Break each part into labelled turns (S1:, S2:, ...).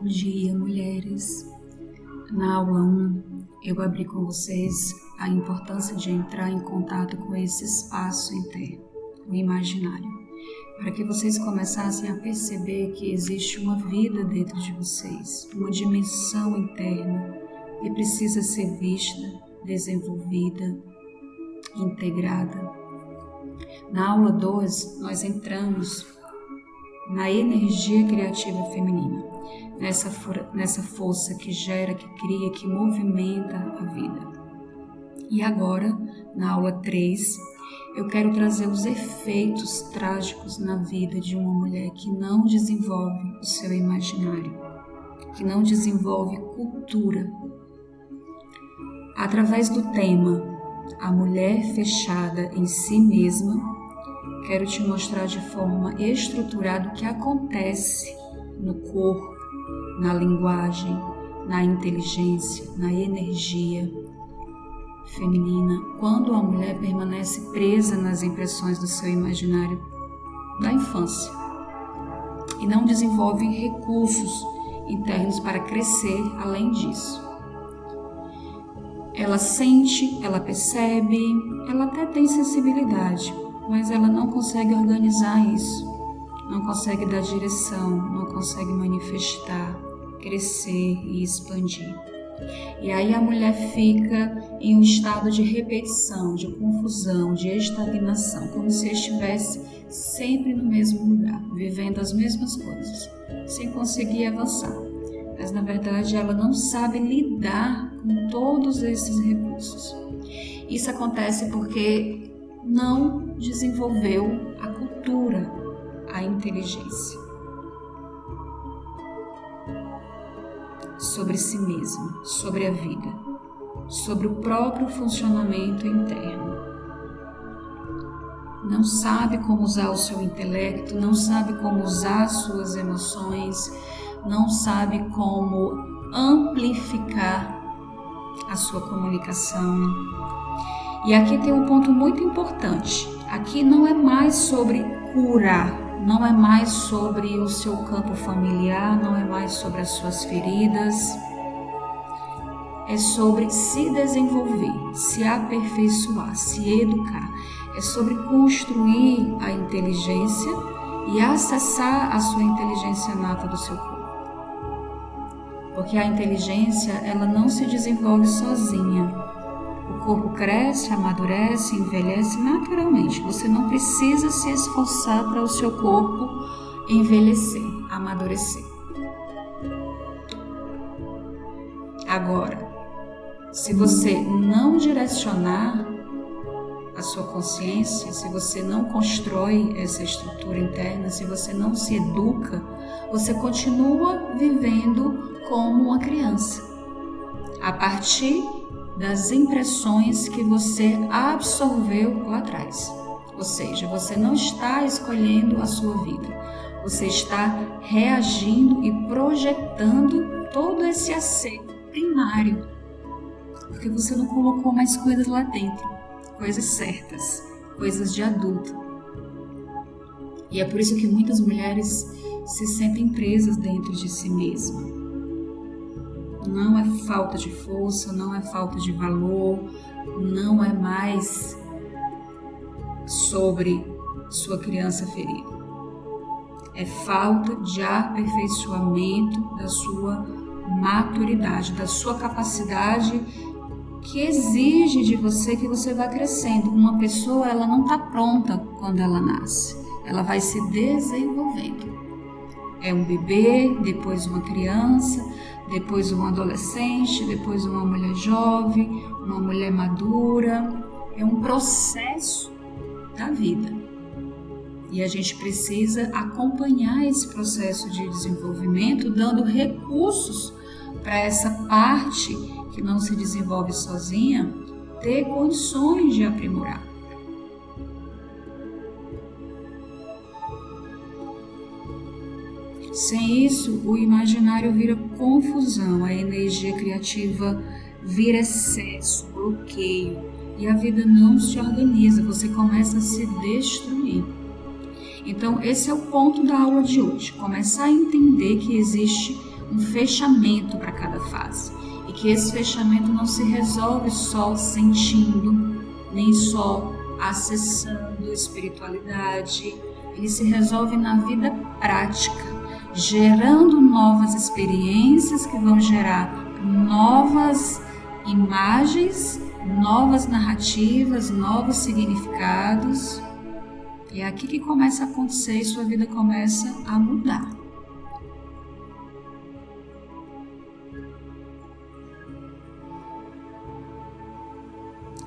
S1: Bom dia, mulheres! Na aula 1, eu abri com vocês a importância de entrar em contato com esse espaço interno, o imaginário, para que vocês começassem a perceber que existe uma vida dentro de vocês, uma dimensão interna que precisa ser vista, desenvolvida, integrada. Na aula 2, nós entramos na energia criativa feminina, nessa força que gera, que cria, que movimenta a vida. E agora, na aula 3, eu quero trazer os efeitos trágicos na vida de uma mulher que não desenvolve o seu imaginário, que não desenvolve cultura. Através do tema A Mulher Fechada em Si Mesma, quero te mostrar de forma estruturada o que acontece no corpo, na linguagem, na inteligência, na energia feminina, quando a mulher permanece presa nas impressões do seu imaginário da infância e não desenvolve recursos internos para crescer além disso. Ela sente, ela percebe, ela até tem sensibilidade, mas ela não consegue organizar isso, não consegue dar direção, não consegue manifestar, crescer e expandir. E aí a mulher fica em um estado de repetição, de confusão, de estagnação, como se estivesse sempre no mesmo lugar, vivendo as mesmas coisas, sem conseguir avançar. Mas na verdade ela não sabe lidar com todos esses recursos. Isso acontece porque não desenvolveu a cultura, a inteligência sobre si mesma, sobre a vida, sobre o próprio funcionamento interno. Não sabe como usar o seu intelecto, não sabe como usar suas emoções, não sabe como amplificar a sua comunicação. E aqui tem um ponto muito importante. Aqui não é mais sobre curar, não é mais sobre o seu campo familiar, não é mais sobre as suas feridas. É sobre se desenvolver, se aperfeiçoar, se educar. É sobre construir a inteligência e acessar a sua inteligência nata do seu corpo. Porque a inteligência, ela não se desenvolve sozinha. O corpo cresce, amadurece, envelhece naturalmente. Você não precisa se esforçar para o seu corpo envelhecer, amadurecer. Agora, se você não direcionar a sua consciência, se você não constrói essa estrutura interna, se você não se educa, você continua vivendo como uma criança, a partir das impressões que você absorveu lá atrás. Ou seja, você não está escolhendo a sua vida, você está reagindo e projetando todo esse acerto primário, porque você não colocou mais coisas lá dentro, coisas certas, coisas de adulto. E é por isso que muitas mulheres se sentem presas dentro de si mesmas. Não é falta de força, não é falta de valor, não é mais sobre sua criança ferida. É falta de aperfeiçoamento da sua maturidade, da sua capacidade que exige de você que você vá crescendo. Uma pessoa, ela não está pronta quando ela nasce, ela vai se desenvolvendo. É um bebê, depois uma criança, depois um adolescente, depois uma mulher jovem, uma mulher madura. É um processo da vida. E a gente precisa acompanhar esse processo de desenvolvimento, dando recursos para essa parte que não se desenvolve sozinha, ter condições de aprimorar. Sem isso, o imaginário vira confusão, a energia criativa vira excesso, bloqueio, e a vida não se organiza, você começa a se destruir. Então, esse é o ponto da aula de hoje, começar a entender que existe um fechamento para cada fase. E que esse fechamento não se resolve só sentindo, nem só acessando a espiritualidade. Ele se resolve na vida prática, gerando novas experiências que vão gerar novas imagens, novas narrativas, novos significados. E é aqui que começa a acontecer e sua vida começa a mudar.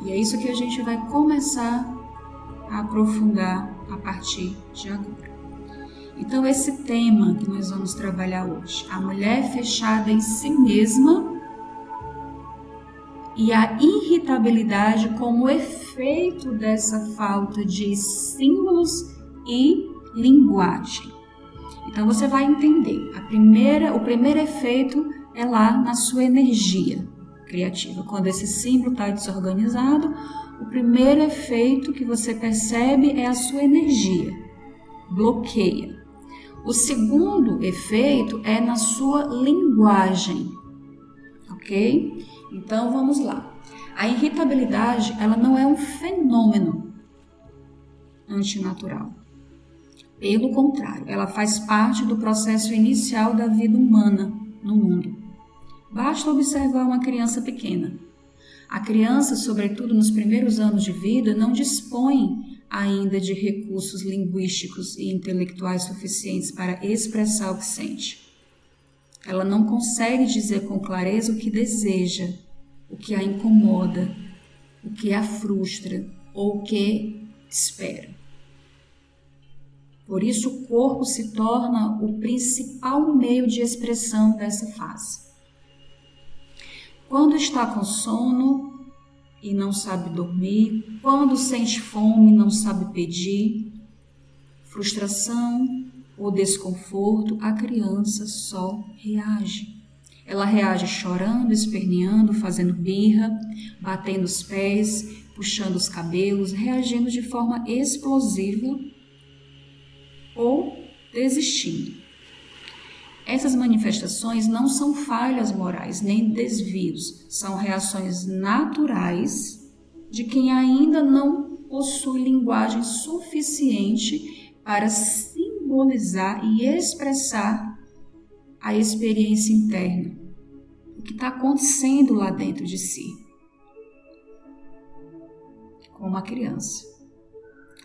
S1: E é isso que a gente vai começar a aprofundar a partir de agora. Então, esse tema que nós vamos trabalhar hoje, a mulher fechada em si mesma e a irritabilidade como efeito dessa falta de símbolos e linguagem. Então, você vai entender. O primeiro efeito é lá na sua energia criativa. Quando esse símbolo está desorganizado, o primeiro efeito que você percebe é a sua energia, bloqueia. O segundo efeito é na sua linguagem, ok? Então vamos lá. A irritabilidade, ela não é um fenômeno antinatural. Pelo contrário, ela faz parte do processo inicial da vida humana no mundo. Basta observar uma criança pequena. A criança, sobretudo nos primeiros anos de vida, não dispõe ainda de recursos linguísticos e intelectuais suficientes para expressar o que sente. Ela não consegue dizer com clareza o que deseja, o que a incomoda, o que a frustra ou o que espera. Por isso, o corpo se torna o principal meio de expressão dessa fase. Quando está com sono e não sabe dormir, quando sente fome e não sabe pedir, frustração ou desconforto, a criança só reage. Ela reage chorando, esperneando, fazendo birra, batendo os pés, puxando os cabelos, reagindo de forma explosiva ou desistindo. Essas manifestações não são falhas morais nem desvios, são reações naturais de quem ainda não possui linguagem suficiente para simbolizar e expressar a experiência interna, o que está acontecendo lá dentro de si, como a criança.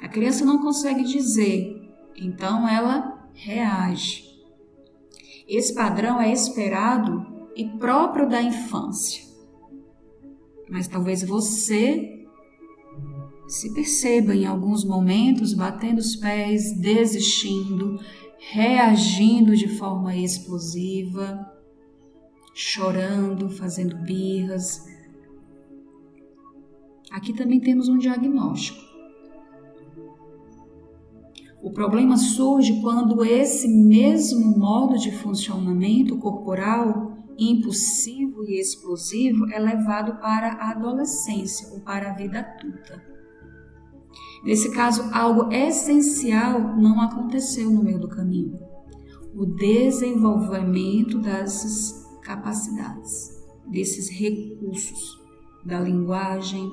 S1: A criança não consegue dizer, então ela reage. Esse padrão é esperado e próprio da infância. Mas talvez você se perceba em alguns momentos batendo os pés, desistindo, reagindo de forma explosiva, chorando, fazendo birras. Aqui também temos um diagnóstico. O problema surge quando esse mesmo modo de funcionamento corporal, impulsivo e explosivo, é levado para a adolescência ou para a vida adulta. Nesse caso, algo essencial não aconteceu no meio do caminho: o desenvolvimento dessas capacidades, desses recursos, da linguagem,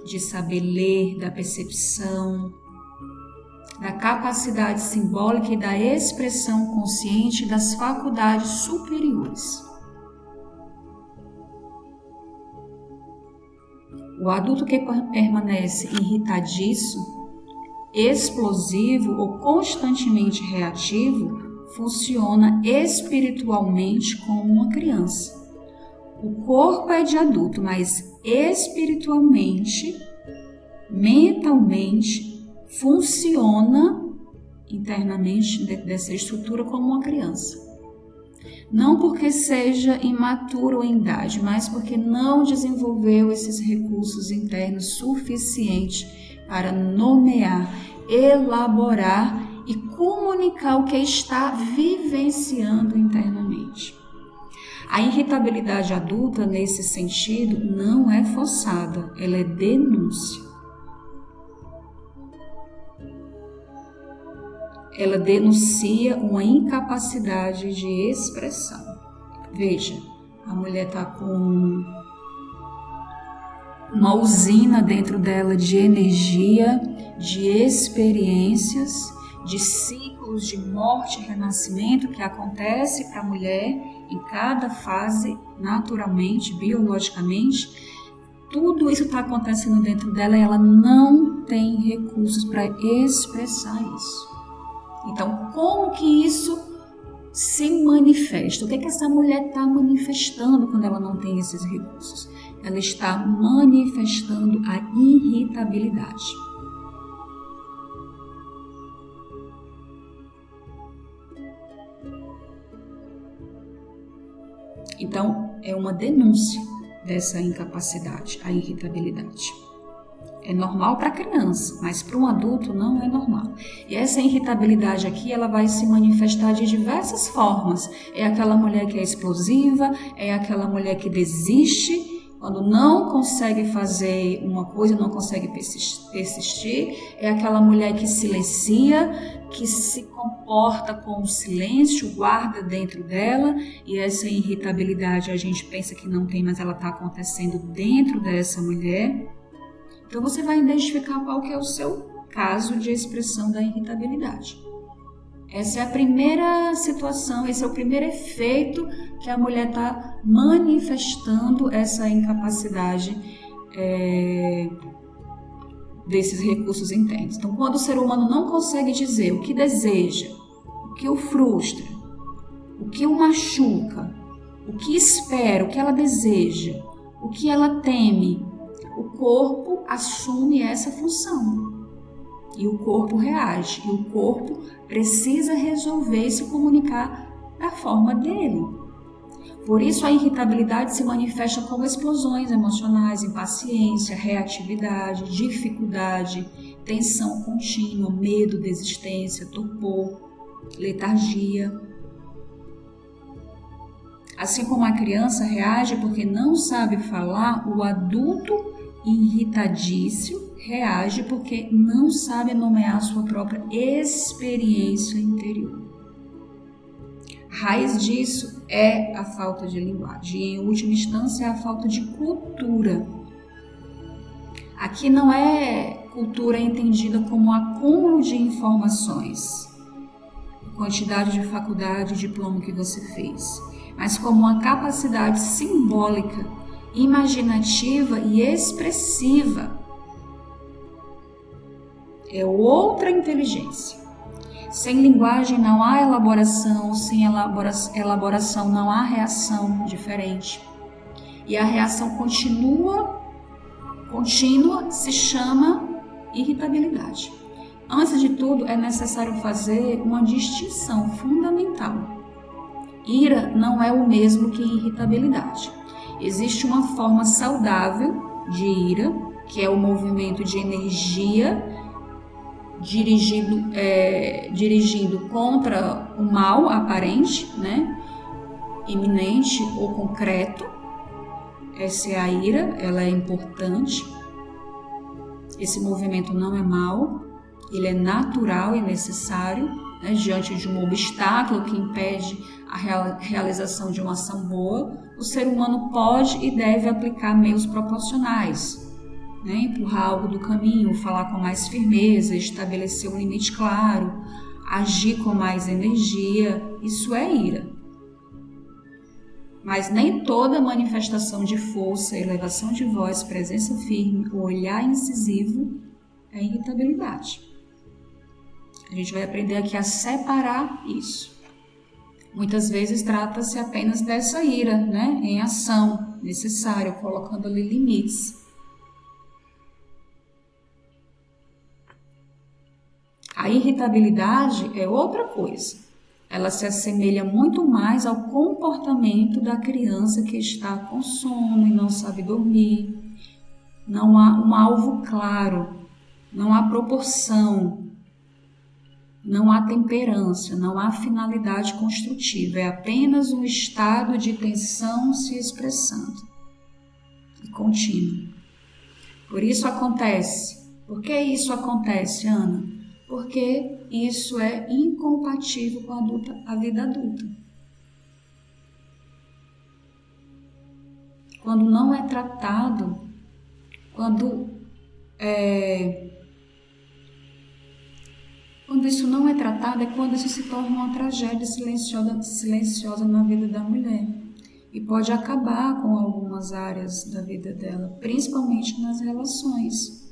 S1: de saber ler, da percepção, da capacidade simbólica e da expressão consciente das faculdades superiores. O adulto que permanece irritadiço, explosivo ou constantemente reativo funciona espiritualmente como uma criança. O corpo é de adulto, mas espiritualmente, mentalmente, funciona internamente dentro dessa estrutura como uma criança. Não porque seja imaturo em idade, mas porque não desenvolveu esses recursos internos suficientes para nomear, elaborar e comunicar o que está vivenciando internamente. A irritabilidade adulta, nesse sentido, não é forçada, ela é denúncia. ela denuncia uma incapacidade de expressão. Veja, a mulher está com uma usina dentro dela de energia, de experiências, de ciclos de morte e renascimento que acontece para a mulher em cada fase, naturalmente, biologicamente. Tudo isso está acontecendo dentro dela e ela não tem recursos para expressar isso. Então, como que isso se manifesta? O que é que essa mulher está manifestando quando ela não tem esses recursos? Ela está manifestando a irritabilidade. Então, é uma denúncia dessa incapacidade, a irritabilidade. É normal para a criança, mas para um adulto não é normal. E essa irritabilidade aqui, ela vai se manifestar de diversas formas. É aquela mulher que é explosiva, é aquela mulher que desiste, quando não consegue fazer uma coisa, não consegue persistir, é aquela mulher que silencia, que se comporta com o silêncio, guarda dentro dela, e essa irritabilidade a gente pensa que não tem, mas ela está acontecendo dentro dessa mulher. Então você vai identificar qual que é o seu caso de expressão da irritabilidade. Essa é a primeira situação, esse é o primeiro efeito que a mulher está manifestando essa incapacidade desses recursos internos. Então, quando o ser humano não consegue dizer o que deseja, o que o frustra, o que o machuca, o que espera, o que ela deseja, o que ela teme, o corpo assume essa função. E o corpo reage, e o corpo precisa resolver e se comunicar da forma dele. Por isso a irritabilidade se manifesta como explosões emocionais, impaciência, reatividade, dificuldade, tensão contínua, medo, desistência, torpor, letargia. Assim como a criança reage porque não sabe falar, o adulto irritadício reage porque não sabe nomear sua própria experiência interior. Raiz disso é a falta de linguagem e, em última instância, é a falta de cultura. Aqui não é cultura entendida como acúmulo de informações, quantidade de faculdade, diploma que você fez, mas como uma capacidade simbólica, imaginativa e expressiva. É outra inteligência. Sem linguagem não há elaboração, sem elaboração não há reação diferente. E a reação contínua se chama irritabilidade. Antes de tudo, é necessário fazer uma distinção fundamental. Ira não é o mesmo que irritabilidade. Existe uma forma saudável de ira, que é o movimento de energia dirigindo contra o mal aparente, né? Iminente ou concreto. Essa é a ira, ela é importante. Esse movimento não é mal, ele é natural e necessário, né? Diante de um obstáculo que impede a realização de uma ação boa, o ser humano pode e deve aplicar meios proporcionais, né? Empurrar algo do caminho, falar com mais firmeza, estabelecer um limite claro, agir com mais energia, isso é ira. Mas nem toda manifestação de força, elevação de voz, presença firme ou olhar incisivo é irritabilidade. A gente vai aprender aqui a separar isso. Muitas vezes trata-se apenas dessa ira, né, em ação necessária, colocando ali limites. A irritabilidade é outra coisa. Ela se assemelha muito mais ao comportamento da criança que está com sono e não sabe dormir. Não há um alvo claro, não há proporção, não há temperança, não há finalidade construtiva. É apenas um estado de tensão se expressando e contínuo. Por isso acontece. Por que isso acontece, Ana? porque isso é incompatível com a vida adulta. Quando não é tratado, quando isso não é tratado, é quando isso se torna uma tragédia silenciosa na vida da mulher. E pode acabar com algumas áreas da vida dela, principalmente nas relações.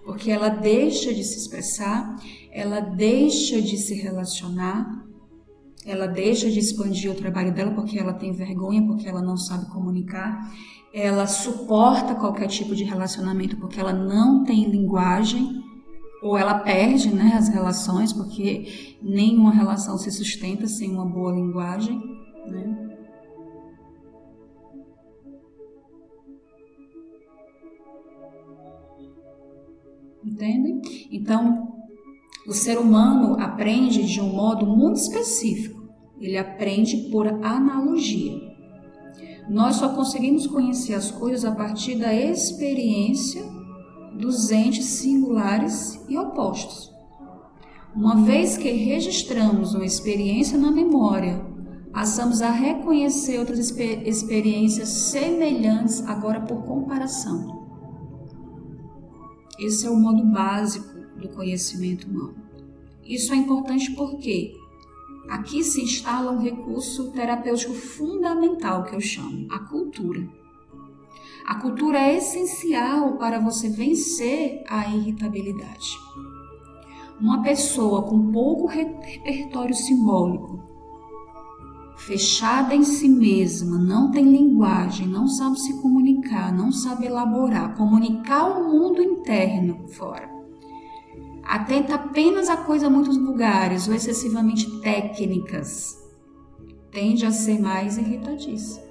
S1: Porque ela deixa de se expressar, ela deixa de se relacionar, ela deixa de expandir o trabalho dela porque ela tem vergonha, porque ela não sabe comunicar, ela suporta qualquer tipo de relacionamento porque ela não tem linguagem, ou ela perde, né, as relações, porque nenhuma relação se sustenta sem uma boa linguagem, né? Entendem? Então, o ser humano aprende de um modo muito específico. Ele aprende por analogia. Nós só conseguimos conhecer as coisas a partir da experiência dos entes singulares e opostos. Uma vez que registramos uma experiência na memória, passamos a reconhecer outras experiências semelhantes, agora por comparação. Esse é o modo básico do conhecimento humano. Isso é importante porque aqui se instala um recurso terapêutico fundamental que eu chamo a cultura. A cultura é essencial para você vencer a irritabilidade. Uma pessoa com pouco repertório simbólico, fechada em si mesma, não tem linguagem, não sabe se comunicar, não sabe elaborar, comunicar o mundo interno fora. Atenta apenas a coisas muito vulgares ou excessivamente técnicas, tende a ser mais irritadiça.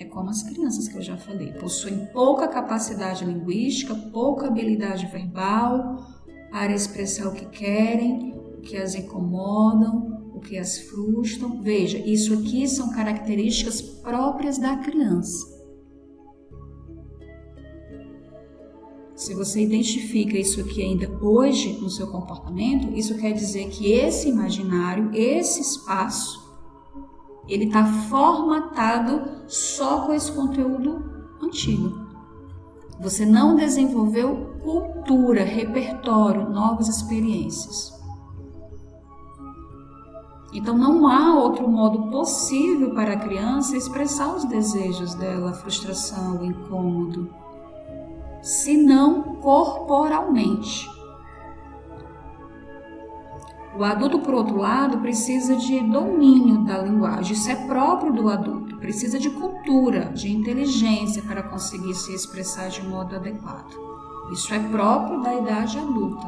S1: É como as crianças que eu já falei, possuem pouca capacidade linguística, pouca habilidade verbal para expressar o que querem, o que as incomodam, o que as frustram. Veja, isso aqui são características próprias da criança. Se você identifica isso aqui ainda hoje no seu comportamento, isso quer dizer que esse imaginário, esse espaço, ele está formatado só com esse conteúdo antigo. Você não desenvolveu cultura, repertório, novas experiências. Então não há outro modo possível para a criança expressar os desejos dela, a frustração, o incômodo, senão corporalmente. O adulto, por outro lado, precisa de domínio da linguagem. Isso é próprio do adulto. Precisa de cultura, de inteligência para conseguir se expressar de modo adequado. Isso é próprio da idade adulta.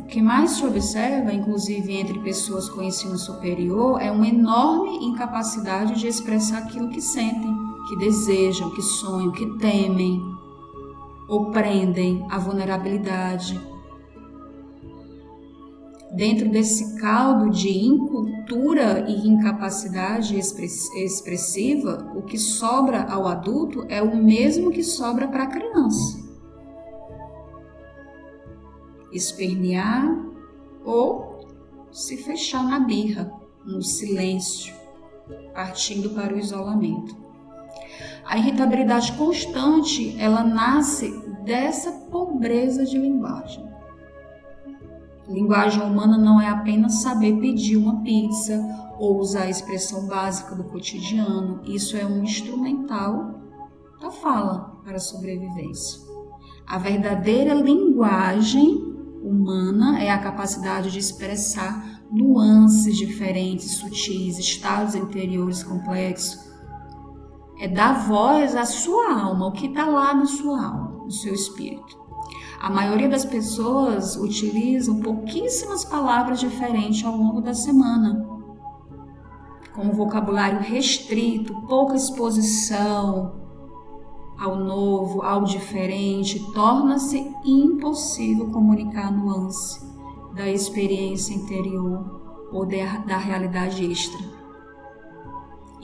S1: O que mais se observa, inclusive entre pessoas com ensino superior, é uma enorme incapacidade de expressar aquilo que sentem, que desejam, que sonham, que temem, ou prendem a vulnerabilidade. Dentro desse caldo de incultura e incapacidade expressiva, o que sobra ao adulto é o mesmo que sobra para a criança. Espernear ou se fechar na birra, no silêncio, partindo para o isolamento. A irritabilidade constante, ela nasce dessa pobreza de linguagem. Linguagem humana não é apenas saber pedir uma pizza ou usar a expressão básica do cotidiano. Isso é um instrumental da fala para a sobrevivência. A verdadeira linguagem humana é a capacidade de expressar nuances diferentes, sutis, estados interiores complexos. É dar voz à sua alma, o que está lá na sua alma, no seu espírito. A maioria das pessoas utilizam pouquíssimas palavras diferentes ao longo da semana, com um vocabulário restrito, pouca exposição ao novo, ao diferente, torna-se impossível comunicar a nuance da experiência interior ou da realidade extra.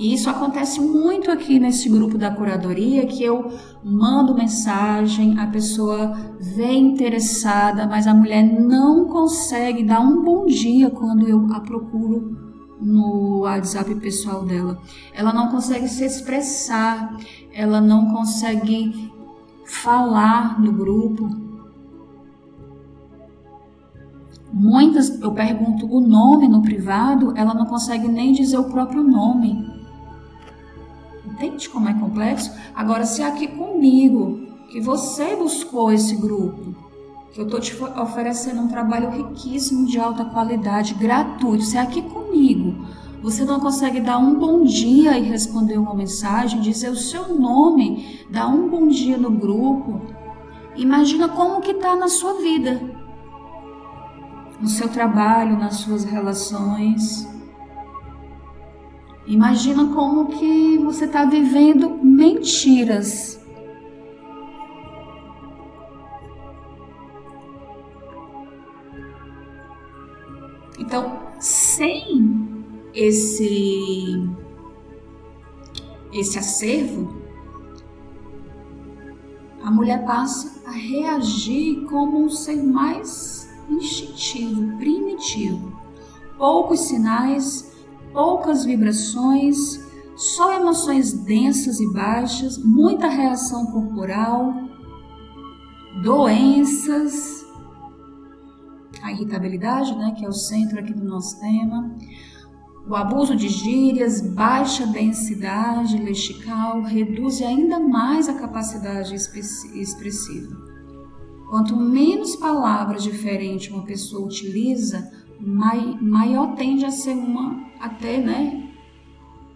S1: E isso acontece muito aqui nesse grupo da curadoria, que eu mando mensagem, a pessoa vem interessada, mas a mulher não consegue dar um bom dia quando eu a procuro no WhatsApp pessoal dela. Ela não consegue se expressar, ela não consegue falar no grupo. Muitas, eu pergunto o nome no privado, ela não consegue nem dizer o próprio nome. Entende como é complexo? Agora, se é aqui comigo, que você buscou esse grupo, que eu estou te oferecendo um trabalho riquíssimo, de alta qualidade, gratuito, se é aqui comigo, você não consegue dar um bom dia e responder uma mensagem, dizer o seu nome, dar um bom dia no grupo, imagina como que está na sua vida, no seu trabalho, nas suas relações. Imagina como que você está vivendo mentiras. Então, sem esse acervo, a mulher passa a reagir como um ser mais instintivo, primitivo. Poucos sinais, poucas vibrações, só emoções densas e baixas, muita reação corporal, doenças, a irritabilidade, né, que é o centro aqui do nosso tema, o abuso de gírias, baixa densidade lexical, reduz ainda mais a capacidade expressiva. Quanto menos palavras diferentes uma pessoa utiliza, maior tende a ser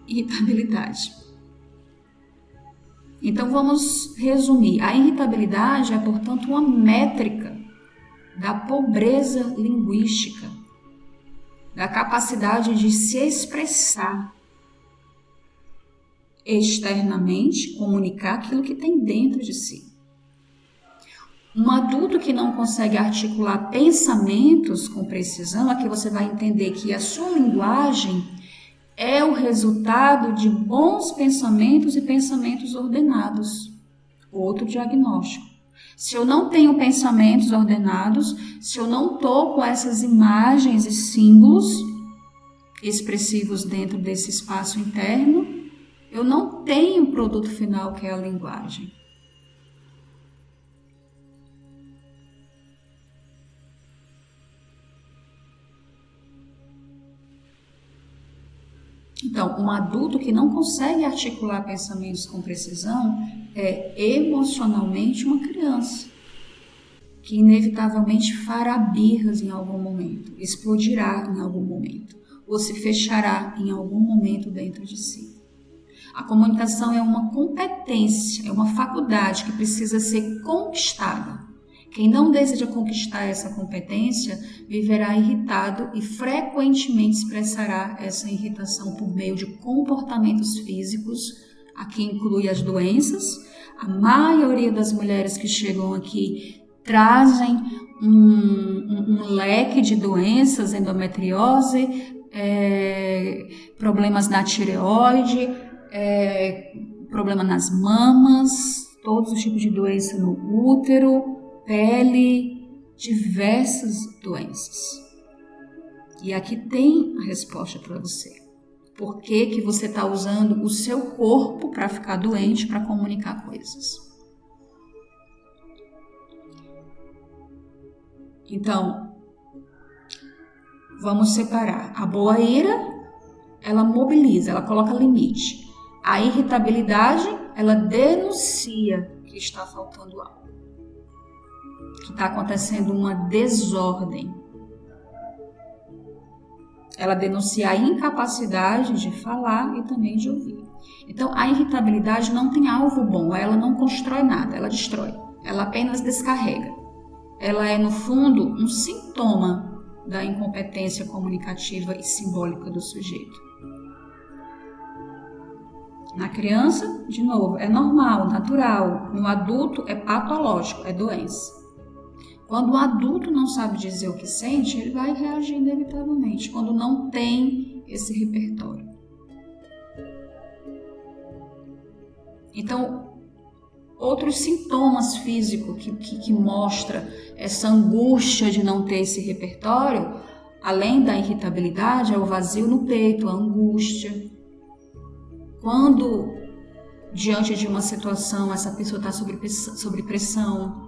S1: irritabilidade. Então vamos resumir. A irritabilidade é, portanto, uma métrica da pobreza linguística, da capacidade de se expressar externamente, comunicar aquilo que tem dentro de si. Um adulto que não consegue articular pensamentos com precisão, aqui você vai entender que a sua linguagem é o resultado de bons pensamentos e pensamentos ordenados. Outro diagnóstico. Se eu não tenho pensamentos ordenados, se eu não estou com essas imagens e símbolos expressivos dentro desse espaço interno, eu não tenho o produto final, que é a linguagem. Então, um adulto que não consegue articular pensamentos com precisão é emocionalmente uma criança, que inevitavelmente fará birras em algum momento, explodirá em algum momento, ou se fechará em algum momento dentro de si. A comunicação é uma competência, é uma faculdade que precisa ser conquistada. Quem não deseja conquistar essa competência viverá irritado e frequentemente expressará essa irritação por meio de comportamentos físicos. Aqui inclui as doenças. A maioria das mulheres que chegam aqui trazem um leque de doenças, endometriose, problemas na tireoide, problema nas mamas, todos os tipos de doença no útero, pele, diversas doenças. E aqui tem a resposta para você. Por que você está usando o seu corpo para ficar doente, para comunicar coisas? Então, vamos separar. A boa ira, ela mobiliza, ela coloca limite. A irritabilidade, ela denuncia que está faltando algo, que está acontecendo uma desordem. Ela denuncia a incapacidade de falar e também de ouvir. Então, a irritabilidade não tem alvo bom, ela não constrói nada, ela destrói, ela apenas descarrega. Ela é, no fundo, um sintoma da incompetência comunicativa e simbólica do sujeito. Na criança, de novo, é normal, natural. No adulto, é patológico, é doença. Quando o adulto não sabe dizer o que sente, ele vai reagir inevitavelmente, quando não tem esse repertório. Então, outros sintomas físicos que mostra essa angústia de não ter esse repertório, além da irritabilidade, é o vazio no peito, a angústia. Quando, diante de uma situação, essa pessoa está sob pressão.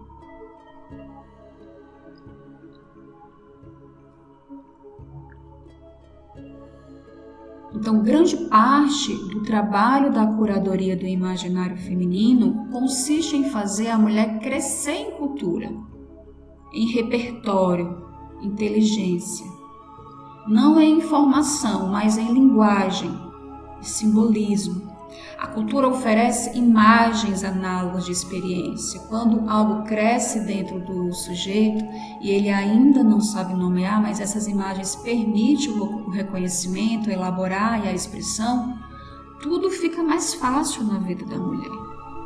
S1: Então, grande parte do trabalho da curadoria do imaginário feminino consiste em fazer a mulher crescer em cultura, em repertório, inteligência. Não em informação, mas em linguagem e simbolismo. A cultura oferece imagens análogas de experiência. Quando algo cresce dentro do sujeito e ele ainda não sabe nomear, mas essas imagens permitem o reconhecimento, elaborar e a expressão, tudo fica mais fácil na vida da mulher.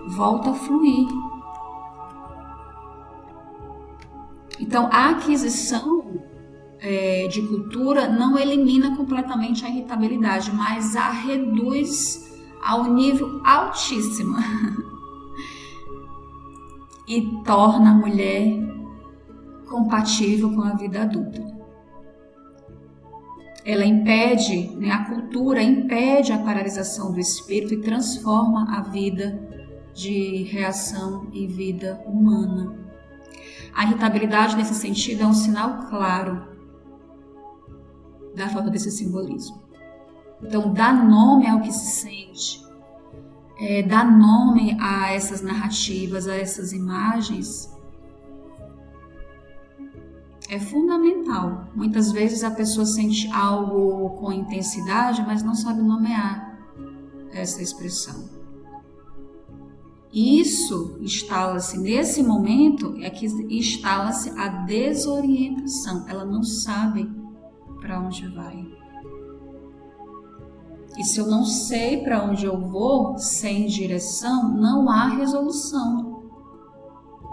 S1: Volta a fluir. Então, a aquisição de cultura não elimina completamente a irritabilidade, mas a reduz a um nível altíssimo e torna a mulher compatível com a vida adulta. Ela impede, a cultura impede a paralisação do espírito e transforma a vida de reação em vida humana. A irritabilidade, nesse sentido, é um sinal claro da falta desse simbolismo. Então, dá nome ao que se sente, dá nome a essas narrativas, a essas imagens, é fundamental. Muitas vezes a pessoa sente algo com intensidade, mas não sabe nomear essa expressão. Isso instala-se nesse momento, é que instala-se a desorientação. Ela não sabe para onde vai. E se eu não sei para onde eu vou, sem direção, não há resolução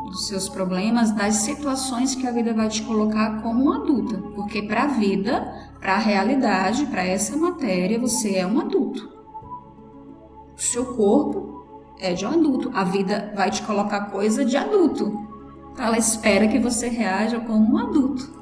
S1: dos seus problemas, das situações que a vida vai te colocar como uma adulta. Porque para a vida, para a realidade, para essa matéria, você é um adulto. O seu corpo é de um adulto. A vida vai te colocar coisa de adulto. Então ela espera que você reaja como um adulto.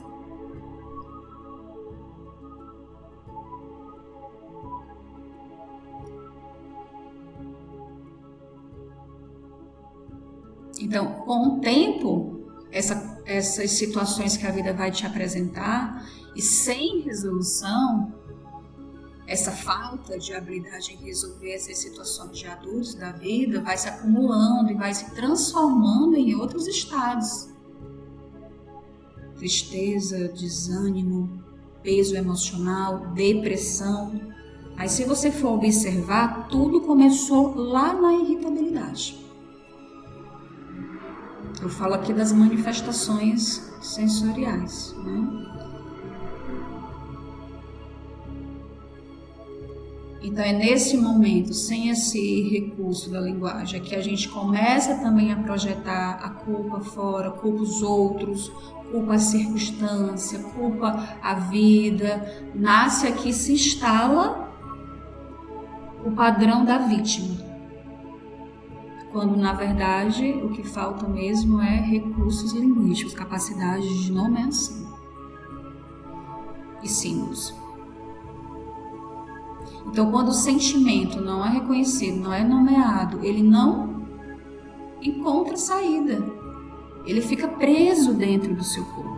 S1: Então, com o tempo, essas situações que a vida vai te apresentar e sem resolução, essa falta de habilidade em resolver essas situações de adultos da vida vai se acumulando e vai se transformando em outros estados. Tristeza, desânimo, peso emocional, depressão. Aí, se você for observar, tudo começou lá na irritabilidade. Eu falo aqui das manifestações sensoriais, né? Então é nesse momento, sem esse recurso da linguagem, que a gente começa também a projetar a culpa fora, culpa os outros, culpa a circunstância, culpa a vida. Nasce aqui, se instala o padrão da vítima. Quando, na verdade, o que falta mesmo é recursos linguísticos, capacidade de nomeação e símbolos. Então, quando o sentimento não é reconhecido, não é nomeado, ele não encontra saída. Ele fica preso dentro do seu corpo.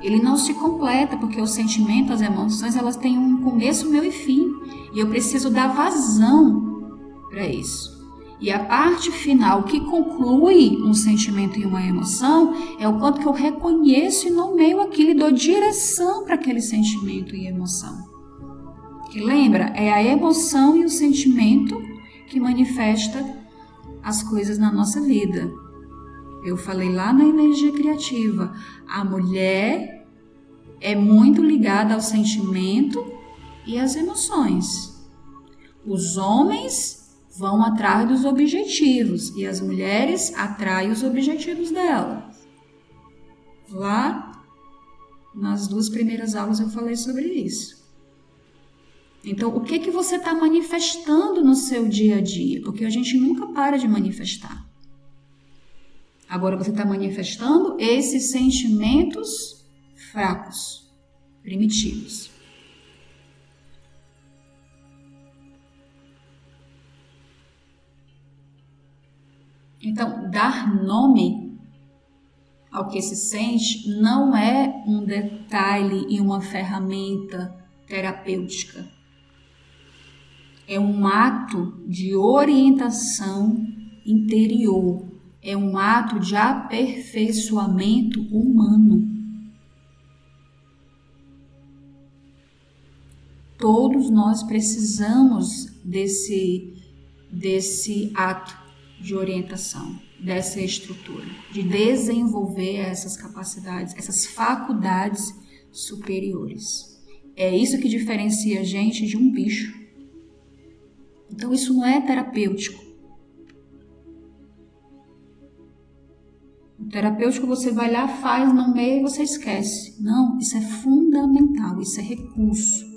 S1: Ele não se completa, porque o sentimento, as emoções, elas têm um começo, meio e fim. E eu preciso dar vazão para isso. E a parte final que conclui um sentimento e uma emoção é o quanto que eu reconheço e nomeio aquilo e dou direção para aquele sentimento e emoção. Que lembra? É a emoção e o sentimento que manifesta as coisas na nossa vida. Eu falei lá na energia criativa, a mulher é muito ligada ao sentimento e às emoções. Os homens vão atrás dos objetivos e as mulheres atraem os objetivos dela. Lá, nas 2 primeiras aulas eu falei sobre isso. Então, o que você está manifestando no seu dia a dia? Porque a gente nunca para de manifestar. Agora você está manifestando esses sentimentos fracos, primitivos. Então, dar nome ao que se sente não é um detalhe e uma ferramenta terapêutica. É um ato de orientação interior. É um ato de aperfeiçoamento humano. Todos nós precisamos desse ato de orientação, dessa estrutura, de desenvolver essas capacidades, essas faculdades superiores. É isso que diferencia a gente de um bicho. Então isso não é terapêutico. O terapêutico você vai lá, faz no meio e você esquece. Não, isso é fundamental, isso é recurso.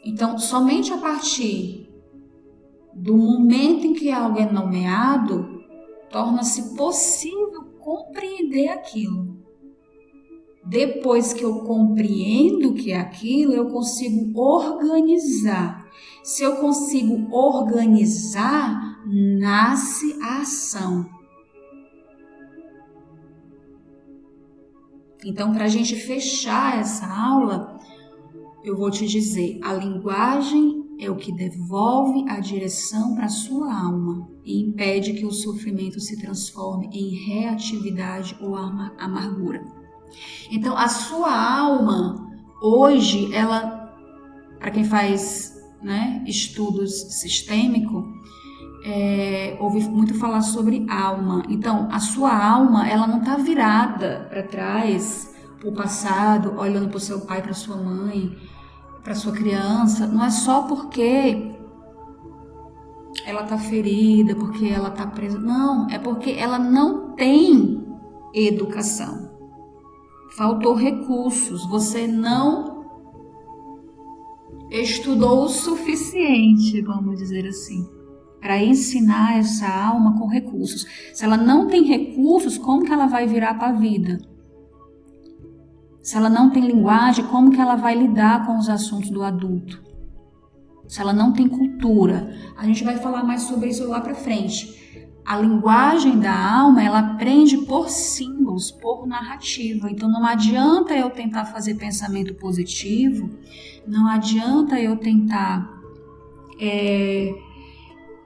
S1: Então, somente a partir do momento em que algo é nomeado, torna-se possível compreender aquilo. Depois que eu compreendo o que é aquilo, eu consigo organizar. Se eu consigo organizar, nasce a ação. Então, para a gente fechar essa aula, eu vou te dizer, a linguagem é o que devolve a direção para a sua alma e impede que o sofrimento se transforme em reatividade ou amargura. Então, a sua alma, hoje, ela, para quem faz estudos sistêmicos, ouve muito falar sobre alma. Então, a sua alma, ela não está virada para trás, para o passado, olhando para o seu pai, para sua mãe, para sua criança. Não é só porque ela está ferida, porque ela está presa. Não, é porque ela não tem educação. Faltou recursos. Você não estudou o suficiente, vamos dizer assim, para ensinar essa alma com recursos. Se ela não tem recursos, como que ela vai virar para a vida? Se ela não tem linguagem, como que ela vai lidar com os assuntos do adulto? Se ela não tem cultura, a gente vai falar mais sobre isso lá para frente. A linguagem da alma, ela aprende por símbolos, por narrativa. Então não adianta eu tentar fazer pensamento positivo, não adianta eu tentar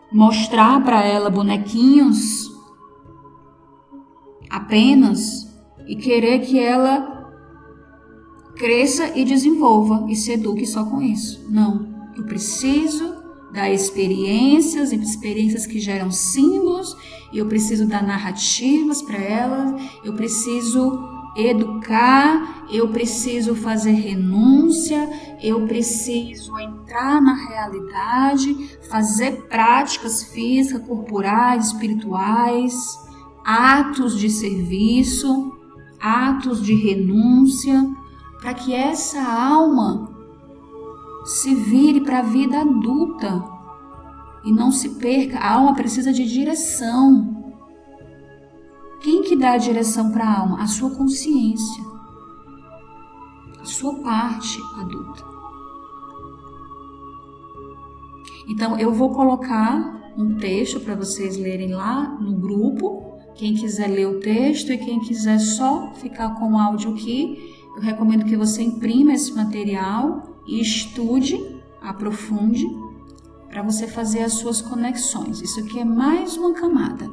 S1: mostrar para ela bonequinhos apenas e querer que ela cresça e desenvolva e se eduque só com isso. Não, eu preciso dar experiências que geram símbolos, e eu preciso dar narrativas para elas, eu preciso educar, eu preciso fazer renúncia, eu preciso entrar na realidade, fazer práticas físicas, corporais, espirituais, atos de serviço, atos de renúncia, para que essa alma se vire para a vida adulta e não se perca. A alma precisa de direção. Quem que dá a direção para a alma? A sua consciência, a sua parte adulta. Então, eu vou colocar um texto para vocês lerem lá no grupo. Quem quiser ler o texto e quem quiser só ficar com o áudio aqui, eu recomendo que você imprima esse material e estude, aprofunde, para você fazer as suas conexões. Isso aqui é mais uma camada.